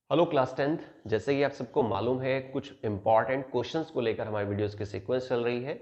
Hello class 10th। जैसे कि आप सबको मालूम है कुछ इंपॉर्टेंट क्वेश्चंस को लेकर हमारी वीडियोस की सीक्वेंस चल रही है।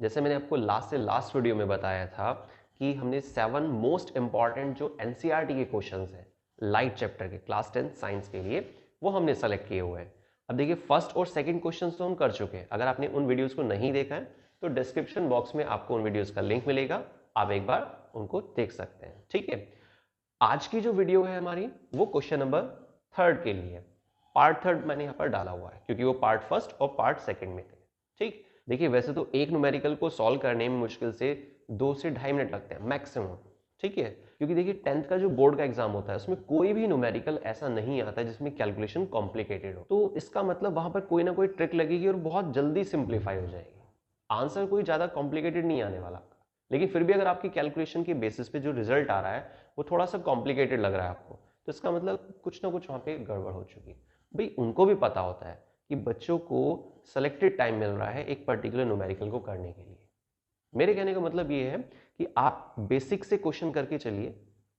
जैसे मैंने आपको लास्ट वीडियो में बताया था कि हमने 7 मोस्ट इंपॉर्टेंट जो एनसीईआरटी के क्वेश्चंस हैं लाइट चैप्टर के क्लास 10 साइंस के लिए वो हमने सेलेक्ट किए हुए हैं। अब देखिए फर्स्ट और सेकेंड क्वेश्चन तो हम कर चुके हैं। अगर आपने उन वीडियोज को नहीं देखा है तो डिस्क्रिप्शन बॉक्स में आपको उन वीडियोज का लिंक मिलेगा, आप एक बार उनको देख सकते हैं। ठीक है, आज की जो वीडियो है हमारी वो क्वेश्चन नंबर 3 के लिए पार्ट 3 मैंने यहाँ पर डाला हुआ है क्योंकि वो पार्ट 1 और पार्ट 2 में थे। ठीक, देखिए वैसे तो एक न्यूमेरिकल को सॉल्व करने में मुश्किल से 2 से 2.5 मिनट लगते हैं मैक्सिमम। ठीक है, क्योंकि देखिए 10th का जो बोर्ड का एग्जाम होता है उसमें कोई भी न्यूमेरिकल ऐसा नहीं आता जिसमें कैलकुलेशन कॉम्प्लिकेटेड हो, तो इसका मतलब वहां पर कोई ना कोई ट्रिक लगेगी और बहुत जल्दी सिंप्लीफाई हो जाएगी। आंसर कोई ज्यादा कॉम्प्लिकेटेड नहीं आने वाला आपका, लेकिन फिर भी अगर आपकी कैलकुलेशन के बेसिस पे जो रिजल्ट आ रहा है वो थोड़ा सा कॉम्प्लिकेटेड लग रहा है आपको, तो इसका मतलब कुछ ना कुछ वहां पे गड़बड़ हो चुकी है। भाई उनको भी पता होता है कि बच्चों को सेलेक्टेड टाइम मिल रहा है एक पर्टिकुलर न्यूमेरिकल को करने के लिए। मेरे कहने का मतलब ये है कि आप बेसिक से क्वेश्चन करके चलिए,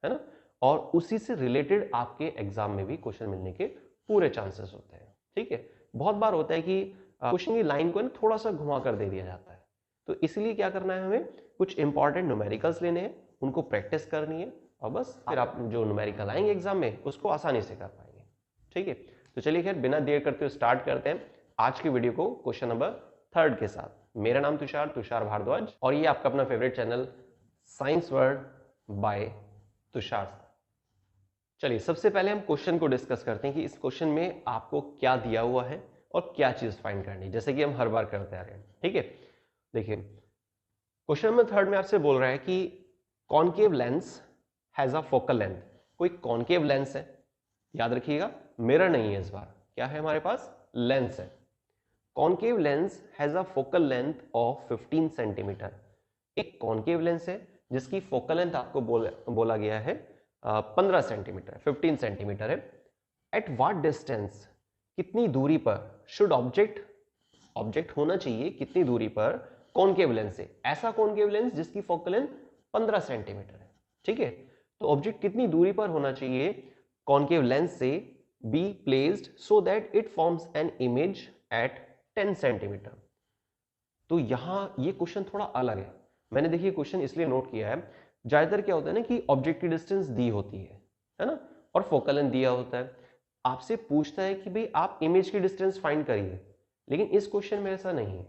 है ना, और उसी से रिलेटेड आपके एग्जाम में भी क्वेश्चन मिलने के पूरे चांसेस होते हैं। ठीक है, बहुत बार होता है कि क्वेश्चन की लाइन को थोड़ा सा घुमा कर दे दिया जाता है, तो इसलिए क्या करना है, हमें कुछ इंपॉर्टेंट न्यूमेरिकल्स लेने हैं, उनको प्रैक्टिस करनी है और बस फिर आप जो न्यूमेरिकल आएंगे एग्जाम में उसको आसानी से कर पाएंगे। ठीक है, तो चलिए खैर बिना देर करते हुए स्टार्ट करते हैं आज की वीडियो को क्वेश्चन नंबर 3 के साथ। मेरा नाम तुषार भारद्वाज और ये आपका अपना favourite channel science world by Tushar. चलिए सबसे पहले हम क्वेश्चन को डिस्कस करते हैं कि इस क्वेश्चन में आपको क्या दिया हुआ है और क्या चीज फाइंड करनी, जैसे कि हम हर बार करते आ रहे हैं। ठीक है, देखिए क्वेश्चन नंबर 3 में आपसे बोल रहा है कि concave lens has a focal length. कोई कॉनकेव लेंस है, याद रखिएगा मिरर नहीं है, इस बार क्या है हमारे पास, लेंस है। Concave lens has a focal length of 15 centimetre. एक कॉनकेव लेंस है जिसकी फोकल लेंथ आपको बोला गया है 15 सेंटीमीटर, 15 सेंटीमीटर है। एट व्हाट डिस्टेंस, कितनी दूरी पर, शुड ऑब्जेक्ट होना चाहिए कितनी दूरी पर कॉनकेव लेंस से, ऐसा कॉनकेव लेंस जिसकी फोकल लेंथ 15 सेंटीमीटर है। ठीक है, तो ऑब्जेक्ट कितनी दूरी पर होना चाहिए कॉनकेव लेंस से be placed so that it forms an image at 10 centimetre. तो यहां ये क्वेश्चन थोड़ा अलग है। मैंने देखिए क्वेश्चन इसलिए नोट किया है, ज्यादातर क्या होता है ना कि ऑब्जेक्ट की डिस्टेंस दी होती है ना, और फोकल लेंथ दिया होता है। आपसे पूछता है कि भाई आप इमेज की डिस्टेंस फाइंड करिए, लेकिन इस क्वेश्चन में ऐसा नहीं है।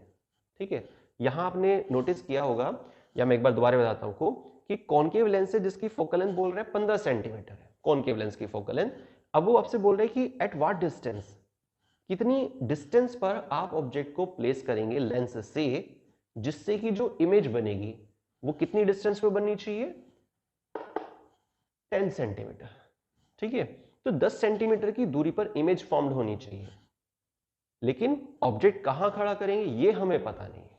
ठीक है, यहां आपने नोटिस किया होगा, या मैं एक बार दोबारा बताता हूं आपको, कि कॉनकेव लेंस है जिसकी फोकल लेंथ बोल रहे हैं 15 सेंटीमीटर है, कॉनकेव लेंस की फोकल लेंथ। अब वो आपसे बोल रहे हैं कि एट व्हाट डिस्टेंस, कितनी डिस्टेंस पर आप ऑब्जेक्ट को प्लेस करेंगे लेंस से, जिससे कि जो इमेज बनेगी वो कितनी डिस्टेंस पे बननी चाहिए, 10 सेंटीमीटर। ठीक है, तो 10 सेंटीमीटर की दूरी पर इमेज फॉर्म्ड होनी चाहिए, लेकिन ऑब्जेक्ट कहां खड़ा करेंगे ये हमें पता नहीं है।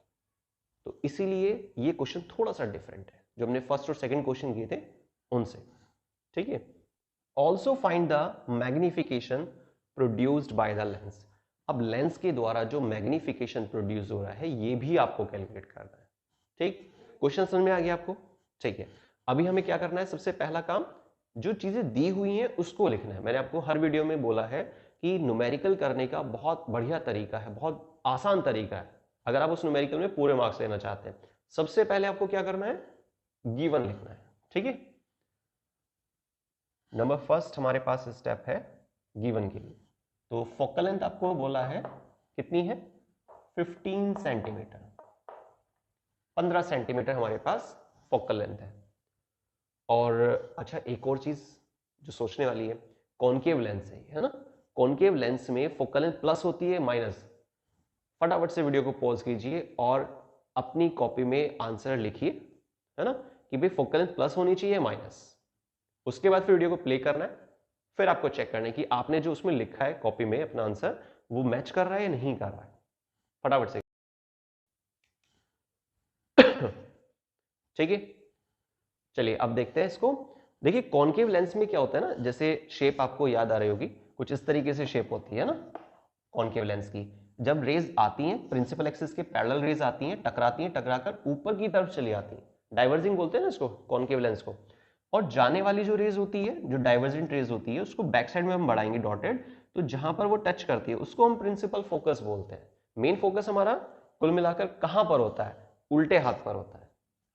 तो इसीलिए ये क्वेश्चन थोड़ा सा डिफरेंट है जो हमने फर्स्ट और सेकंड क्वेश्चन किए थे उनसे। ठीक है, also find the magnification produced by the lens. अब लेंस के द्वारा जो मैग्निफिकेशन प्रोड्यूस हो रहा है ये भी आपको कैलकुलेट करना है। ठीक, क्वेश्चन समझ में आ गया आपको? ठीक है, अभी हमें क्या करना है, सबसे पहला काम जो चीजें दी हुई हैं उसको लिखना है। मैंने आपको हर वीडियो में बोला है कि न्यूमेरिकल करने का बहुत बढ़िया तरीका है, बहुत आसान तरीका है अगर आप उस न्यूमेरिकल में पूरे मार्क्स लेना चाहते हैं। सबसे पहले आपको क्या करना है, गिवन लिखना है। ठीक है, नंबर फर्स्ट हमारे पास स्टेप है गिवन के लिए। तो फोकल लेंथ आपको बोला है कितनी है, 15 सेंटीमीटर, 15 सेंटीमीटर हमारे पास फोकल लेंथ है। और अच्छा एक और चीज जो सोचने वाली है, कॉनकेव लेंस है ना, कॉनकेव लेंस में फोकल लेंथ प्लस होती है माइनस। फटाफट से वीडियो को पॉज कीजिए और अपनी कॉपी में आंसर लिखिए, है ना, कि भाई फोकल लेंथ प्लस होनी चाहिए माइनस। उसके बाद फिर वीडियो को प्ले करना है, फिर आपको चेक करना है कि आपने जो उसमें लिखा है कॉपी में अपना आंसर वो मैच कर रहा है या नहीं कर रहा है। फटाफट से ठीक है, चलिए अब देखते हैं इसको। देखिए कॉनकेव लेंस में क्या होता है ना, जैसे शेप आपको याद आ रही होगी, कुछ इस तरीके से शेप होती है ना कॉनकेव लेंस की। जब रेज आती हैं प्रिंसिपल एक्सिस के पैरेलल रेज आती हैं, टकराती हैं, टकराकर ऊपर की तरफ चली आती हैं, डाइवर्जिंग बोलते हैं ना इसको, कॉनकेव लेंस को। और जाने वाली जो रेज होती है, जो डाइवर्जेंट रेज होती है, उसको बैक साइड में हम बढ़ाएंगे डॉटेड, तो जहां पर वो टच करती है उसको हम प्रिंसिपल फोकस बोलते हैं। मेन फोकस हमारा कुल मिलाकर कहां पर होता है? उल्टे हाथ पर होता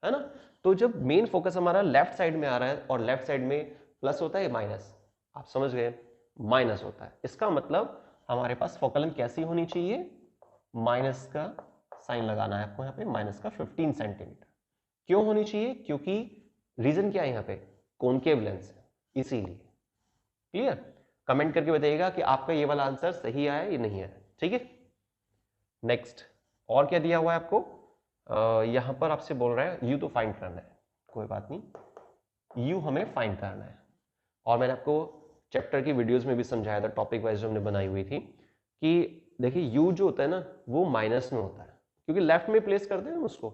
है ना। तो जब मेन फोकस हमारा लेफ्ट साइड में आ रहा है और लेफ्ट साइड में प्लस होता है माइनस, आप समझ गए, माइनस होता है, इसका मतलब हमारे पास फोकल लेंथ कैसी होनी चाहिए? माइनस का साइन लगाना है आपको यहाँ पे, माइनस का 15 सेंटीमीटर। क्यों होनी चाहिए? क्योंकि रीजन क्या है यहाँ पे? कॉनकेव लेंस है, इसीलिए। क्लियर? कमेंट करके बताइएगा कि आपका ये वाला आंसर सही आया या नहीं आया। ठीक है, नेक्स्ट और क्या दिया हुआ है आपको? यहां पर आपसे बोल रहा है यू तो फाइंड करना है, कोई बात नहीं, यू हमें फाइंड करना है। और मैंने आपको चैप्टर की वीडियोस में भी समझाया था, टॉपिक वाइज जो हमने बनाई हुई थी, कि देखिए यू जो होता है ना वो माइनस में होता है, क्योंकि लेफ्ट में प्लेस करते हैं उसको।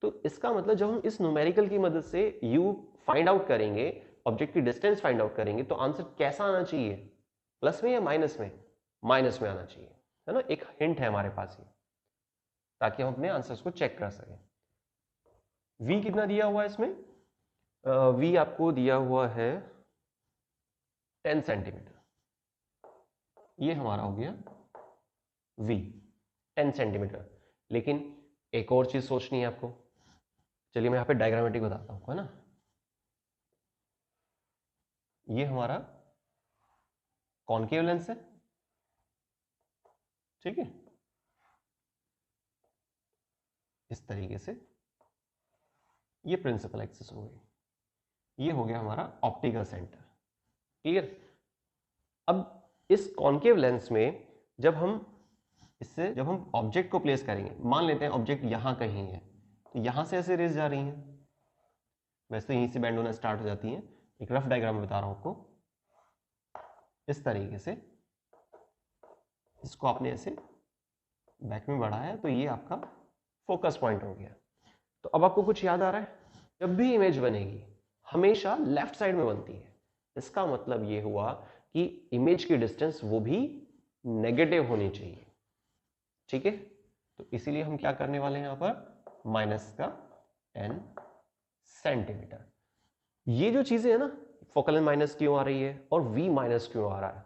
तो इसका मतलब जब हम इस न्यूमेरिकल की मदद से यू फाइंड आउट करेंगे, ऑब्जेक्ट की डिस्टेंस फाइंड आउट करेंगे, तो आंसर कैसा आना चाहिए? प्लस में या माइनस में? माइनस में आना चाहिए, है ना। एक हिंट है हमारे पास ये, ताकि हम अपने आंसर्स को चेक कर सकें। v कितना दिया हुआ है इसमें? v आपको दिया हुआ है 10 सेंटीमीटर। ये हमारा हो गया v 10 सेंटीमीटर। लेकिन एक और चीज सोचनी है आपको, चलिए मैं यहाँ पे डायग्रामेटिक बताता हूँ, है ना। ये हमारा कॉनकेव लेंस है, ठीक है, इस तरीके से। ये प्रिंसिपल एक्सिस हो गई, ये हो गया हमारा ऑप्टिकल सेंटर। क्लियर? अब इस कॉनकेव लेंस में जब हम ऑब्जेक्ट को प्लेस करेंगे, मान लेते हैं ऑब्जेक्ट यहां कहीं है, तो यहां से ऐसे रेज जा रही हैं, वैसे यहीं से बैंड होना स्टार्ट हो जाती हैं। एक रफ डायग्राम में बता रहा हूं आपको, इस तरीके से इसको आपने ऐसे बैक में बढ़ाया तो ये आपका फोकस पॉइंट हो गया। तो अब आपको कुछ याद आ रहा है? जब भी इमेज बनेगी हमेशा लेफ्ट साइड में बनती है, इसका मतलब ये हुआ कि इमेज की डिस्टेंस वो भी नेगेटिव होनी चाहिए। ठीक है, तो इसीलिए हम क्या करने वाले हैं यहां पर? माइनस का 10 सेंटीमीटर। ये जो चीजें है ना, फोकल लेंथ माइनस क्यों आ रही है और v माइनस क्यों आ रहा है,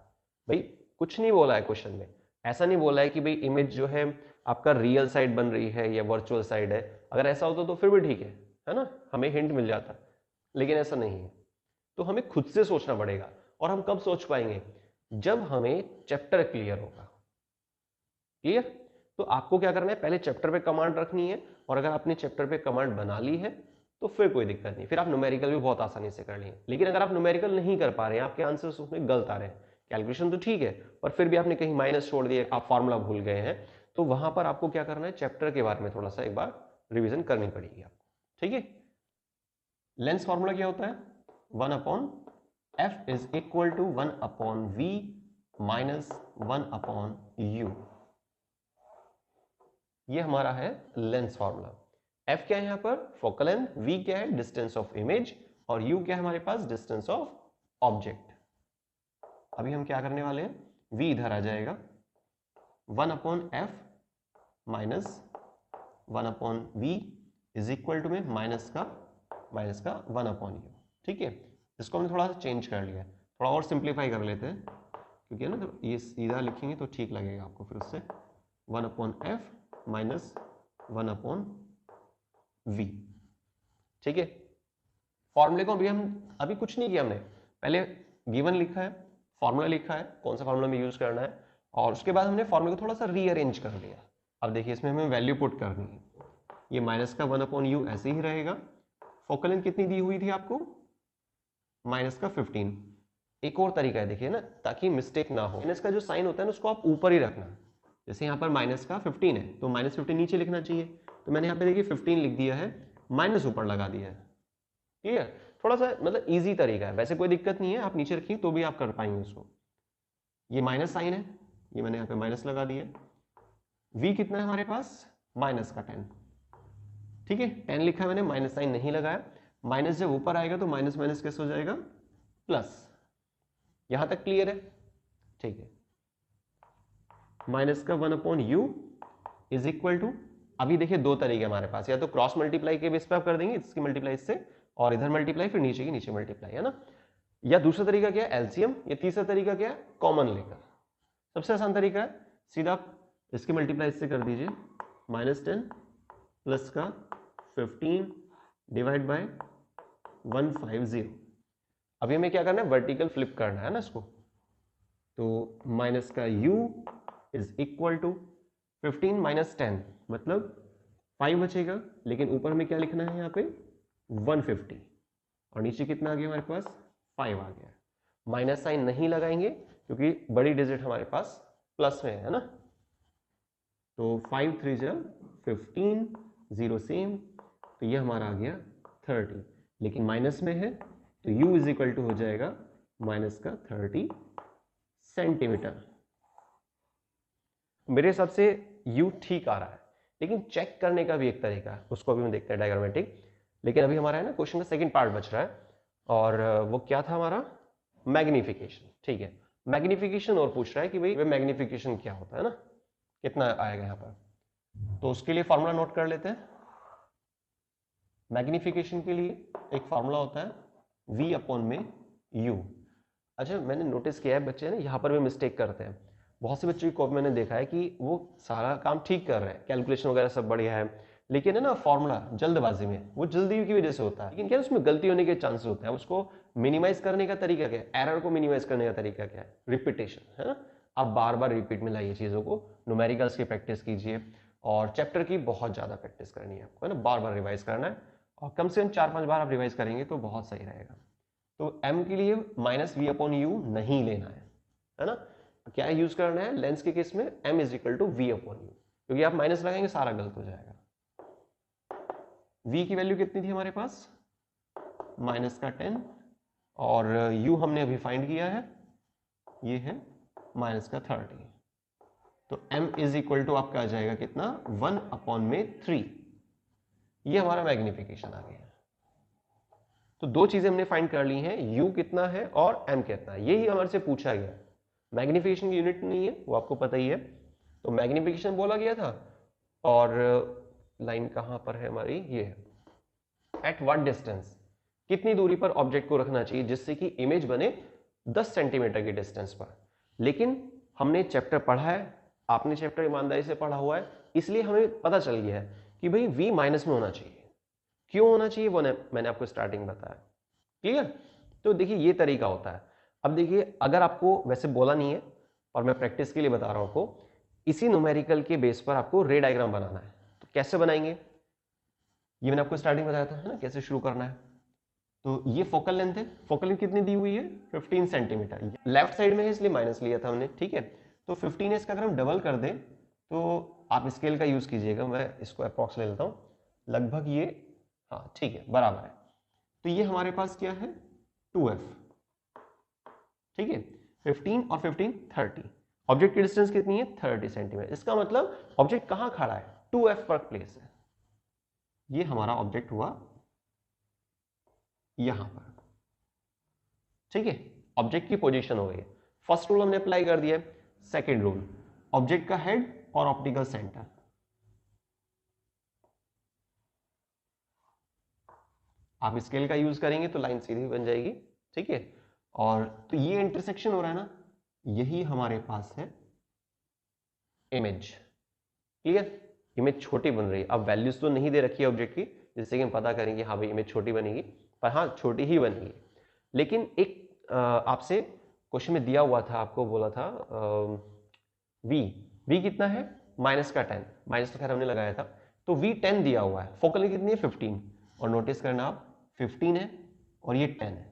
भाई कुछ नहीं बोला है क्वेश्चन में। ऐसा नहीं बोला है कि भाई इमेज जो है आपका रियल साइड बन रही है या वर्चुअल साइड है। अगर ऐसा होता तो फिर भी ठीक है ना, हमें हिंट मिल जाता, लेकिन ऐसा नहीं है। तो हमें खुद से सोचना पड़ेगा, और हम कब सोच पाएंगे? जब हमें चैप्टर क्लियर होगा। क्लियर? तो आपको क्या करना है? पहले चैप्टर पे कमांड रखनी है, और अगर आपने चैप्टर पे कमांड बना ली है तो फिर कोई दिक्कत नहीं, फिर आप न्यूमेरिकल भी बहुत आसानी से कर लेंगे। लेकिन अगर आप न्यूमेरिकल नहीं कर पा रहे हैं, आपके आंसर्स उसमें गलत आ रहे हैं, कैलकुलेशन तो ठीक है पर फिर भी आपने कहीं माइनस छोड़ दिए, आप फॉर्मूला भूल गए हैं, तो वहां पर आपको क्या करना है? चैप्टर के बारे में थोड़ा सा एक बार रिविजन करनी पड़ेगी आपको। ठीक है, लेंस फॉर्मूला क्या होता है? 1/f is equal to 1/v minus 1/u। ये हमारा है लेंस फॉर्मूला। f क्या है यहां पर? फोकल लेंथ, v क्या है? डिस्टेंस ऑफ इमेज, और u क्या है हमारे पास? Distance of object. अभी हम क्या करने वाले हैं? v इधर आ जाएगा, 1/f minus 1/v is equal to में माइनस का 1/u। ठीक है, इसको हमने थोड़ा सा चेंज कर लिया है, थोड़ा और सिंप्लीफाई कर लेते हैं, क्योंकि ना तो ये सीधा लिखेंगे तो ठीक लगेगा आपको। फिर उससे 1/f माइनस 1/v। ठीक है, फॉर्मूले को अभी कुछ नहीं किया हमने, पहले गिवन लिखा है, फॉर्मूला लिखा है, कौन सा फॉर्मूला में यूज करना है, और उसके बाद हमने फॉर्मूले को थोड़ा सा रीअरेंज कर लिया। अब देखिए इसमें हमें वैल्यू पुट करनी है, ये माइनस का 1/u ऐसे ही रहेगा। फोकल लेंथ कितनी दी हुई थी आपको? माइनस का 15। एक और तरीका है देखिए ना, ताकि मिस्टेक ना हो, माइनस का जो साइन होता है ना उसको आप ऊपर ही रखना। जैसे यहाँ पर माइनस का 15 है तो माइनस 15 नीचे लिखना चाहिए, तो मैंने यहाँ पे देखिए 15 लिख दिया है, माइनस ऊपर लगा दिया है। ठीक है, थोड़ा सा मतलब इजी तरीका है, वैसे कोई दिक्कत नहीं है, आप नीचे रखिए तो भी आप कर पाएंगे उसको। ये माइनस साइन है, ये मैंने यहाँ पे माइनस लगा दिया। v कितना है हमारे पास? माइनस का 10। ठीक है, 10 लिखा है मैंने, माइनस साइन नहीं लगाया। माइनस जब ऊपर आएगा तो माइनस माइनस कैसे हो जाएगा? प्लस। यहां तक क्लियर है? ठीक है, माइनस का 1/u इज इक्वल टू, अभी देखिए दो तरीके हमारे पास, या तो क्रॉस मल्टीप्लाई के बेस पे आप कर देंगे, इसकी मल्टीप्लाई इससे, और इधर मल्टीप्लाई, फिर नीचे की नीचे मल्टीप्लाई, है ना। या दूसरा तरीका क्या है? एलसीएम। या तीसरा तरीका क्या है? कॉमन लेकर। सबसे आसान तरीका है, सीधा आप इसके मल्टीप्लाई इससे कर दीजिए, -10 प्लस का 15 डिवाइड बाय 150। अभी हमें क्या करना है, वर्टिकल फ्लिप करना है ना इसको, तो माइनस का u is equal to 15 minus 10 मतलब 5 बचेगा, लेकिन ऊपर हमें क्या लिखना है यहाँ पे 150, और नीचे कितना आ गया हमारे पास 5 आ गया। माइनस साइन नहीं लगाएंगे क्योंकि बड़ी डिजिट हमारे पास प्लस में है ना, तो 5 3 जा 15, 0 सेम, तो ये हमारा आ गया 30, लेकिन माइनस में है तो u इज इक्वल टू हो जाएगा माइनस का 30 सेंटीमीटर। मेरे हिसाब से u ठीक आ रहा है, लेकिन चेक करने का भी एक तरीका है, उसको अभी हम देखते हैं डायग्रामेटिक। लेकिन अभी हमारा है ना क्वेश्चन का सेकंड पार्ट बच रहा है, और वो क्या था हमारा, मैग्निफिकेशन। ठीक है, मैग्निफिकेशन और पूछ रहा है कि भाई वे मैग्निफिकेशन क्या होता है ना, कितना आएगा यहाँ पर, तो उसके लिए फॉर्मूला नोट कर लेते हैं। मैग्निफिकेशन के लिए एक फॉर्मूला होता है v अपॉन में u। अच्छा, मैंने नोटिस किया है बच्चे ना यहाँ पर भी मिस्टेक करते हैं, बहुत से बच्चों की कॉपी मैंने देखा है कि वो सारा काम ठीक कर रहे हैं, कैलकुलेशन वगैरह सब बढ़िया है, लेकिन है ना फॉर्मूला जल्दबाजी में, वो जल्दी की वजह से होता है, लेकिन क्या उसमें गलती होने के चांसेस होते हैं। उसको मिनिमाइज करने का तरीका क्या है, एरर को मिनिमाइज करने का तरीका क्या है, रिपीटेशन, है ना। आप बार बार रिपीट में लाइए चीज़ों को, न्यूमेरिकल्स की प्रैक्टिस कीजिए, और चैप्टर की बहुत ज़्यादा प्रैक्टिस करनी है आपको, है ना, बार बार रिवाइज करना है, और कम से कम 4-5 बार आप रिवाइज करेंगे तो बहुत सही रहेगा। तो m के लिए माइनस वी अपॉन यू नहीं लेना है ना, क्या यूज करना है लेंस के केस में, m is equal to v upon u, क्योंकि आप माइनस लगाएंगे सारा गलत हो जाएगा। v की वैल्यू कितनी थी हमारे पास, माइनस का 10, और u हमने अभी फाइंड किया है, ये है माइनस का 30, तो m इज इक्वल टू आपका आ जाएगा कितना, 1 अपॉन में 3। ये हमारा मैग्निफिकेशन आ गया। तो दो चीजें हमने फाइंड कर ली हैं, u कितना है और m कितना है, यही हमारे से पूछा गया। मैग्निफिकेशन की यूनिट नहीं है, वो आपको पता ही है, तो मैग्निफिकेशन बोला गया था, और लाइन कहां पर है हमारी, ये है एट व्हाट डिस्टेंस, कितनी दूरी पर ऑब्जेक्ट को रखना चाहिए जिससे कि इमेज बने 10 सेंटीमीटर की डिस्टेंस पर। लेकिन हमने चैप्टर पढ़ा है, आपने चैप्टर ईमानदारी से पढ़ा हुआ है, इसलिए हमें पता चल गया है कि भाई v माइनस में होना चाहिए। क्यों होना चाहिए वो मैंने आपको स्टार्टिंग बताया, क्लियर। तो देखिए ये तरीका होता है। अब देखिए, अगर आपको वैसे बोला नहीं है और मैं प्रैक्टिस के लिए बता रहा हूं आपको, इसी न्यूमेरिकल के बेस पर आपको रे डायग्राम बनाना है, तो कैसे बनाएंगे, ये मैंने आपको स्टार्टिंग बताया था, है ना, कैसे शुरू करना है। तो ये फोकल लेंथ है, फोकल लेंथ कितनी दी हुई है 15 सेंटीमीटर, लेफ्ट साइड में है इसलिए माइनस लिया था हमने, ठीक है। तो 15 है, इसका अगर हम डबल कर दें तो आप स्केल का यूज कीजिएगा, मैं इसको अप्रॉक्स ले लेता हूं, लगभग ये, हाँ ठीक है, बराबर है। तो ये हमारे पास क्या है 2f, ठीक है, 15 और 15 30, ऑब्जेक्ट की डिस्टेंस कितनी है 30 सेंटीमीटर। इसका मतलब ऑब्जेक्ट कहां खड़ा है, 2f पर प्लेस है, ये हमारा ऑब्जेक्ट हुआ यहां पर, ठीक है। ऑब्जेक्ट की पोजीशन हो गई, फर्स्ट रूल हमने अप्लाई कर दिया। सेकेंड रूल, ऑब्जेक्ट का हेड और ऑप्टिकल सेंटर, आप स्केल का यूज करेंगे तो लाइन सीधी बन जाएगी, ठीक है। और तो ये इंटरसेक्शन हो रहा है ना, यही हमारे पास है इमेज, क्लियर। इमेज छोटी बन रही है, अब वैल्यूज तो नहीं दे रखी है ऑब्जेक्ट की, जिससे कि हम पता करेंगे हाँ भाई इमेज छोटी बनेगी, पर हाँ छोटी ही बनेगी। लेकिन एक आपसे क्वेश्चन में दिया हुआ था, आपको बोला था v कितना है माइनस का 10, माइनस तो खैर हमने लगाया था, तो v 10 दिया हुआ है, फोकल कितनी है 15, और नोटिस करना आप 15 है और ये 10 है,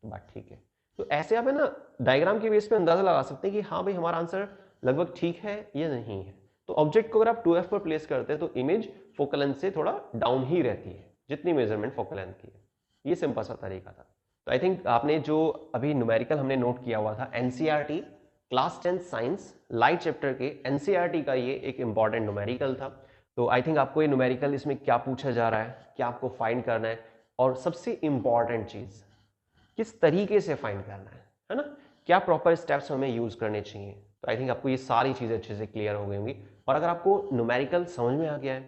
तो बात ठीक है। तो ऐसे आप है ना डायग्राम के बेस पे अंदाजा लगा सकते हैं कि हाँ भाई हमारा आंसर लगभग ठीक है या नहीं है। तो ऑब्जेक्ट को अगर आप 2f पर प्लेस करते हैं तो इमेज फोकल लेंथ से थोड़ा डाउन ही रहती है, जितनी मेजरमेंट फोकल लेंथ की है। ये सिंपल सा तरीका था। तो आई थिंक आपने जो अभी न्यूमेरिकल हमने नोट किया हुआ था, NCERT class 10 science light chapter के एनसीईआरटी का ये एक इंपॉर्टेंट न्यूमेरिकल था। तो आई थिंक आपको ये न्यूमेरिकल, इसमें क्या पूछा जा रहा है, क्या आपको फाइंड करना है, और सबसे इंपॉर्टेंट चीज किस तरीके से फाइंड करना है ना, क्या प्रॉपर स्टेप्स हमें यूज करने चाहिए। तो आई थिंक आपको ये सारी चीजें अच्छे से क्लियर हो गई होंगी। और अगर आपको न्यूमेरिकल समझ में आ गया है,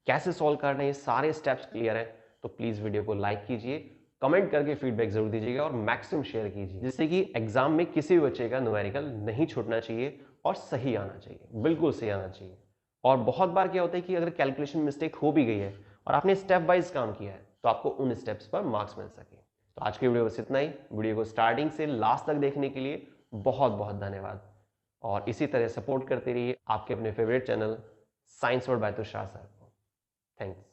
कैसे सॉल्व करना है, ये सारे स्टेप्स क्लियर है, तो प्लीज वीडियो को लाइक कीजिए, कमेंट करके फीडबैक जरूर दीजिएगा, और मैक्सिमम शेयर कीजिए, जिससे कि एग्जाम में किसी भी बच्चे का न्यूमेरिकल नहीं छूटना चाहिए, और सही आना चाहिए, बिल्कुल सही आना चाहिए। और बहुत बार क्या होता है कि अगर कैलकुलेशन मिस्टेक हो भी गई है और आपने स्टेप वाइज काम किया है तो आपको उन स्टेप्स पर मार्क्स मिल सके। तो आज की वीडियो बस इतना ही। वीडियो को स्टार्टिंग से लास्ट तक देखने के लिए बहुत बहुत धन्यवाद, और इसी तरह सपोर्ट करते रहिए आपके अपने favourite channel science world by Tushar sir को। थैंक्स।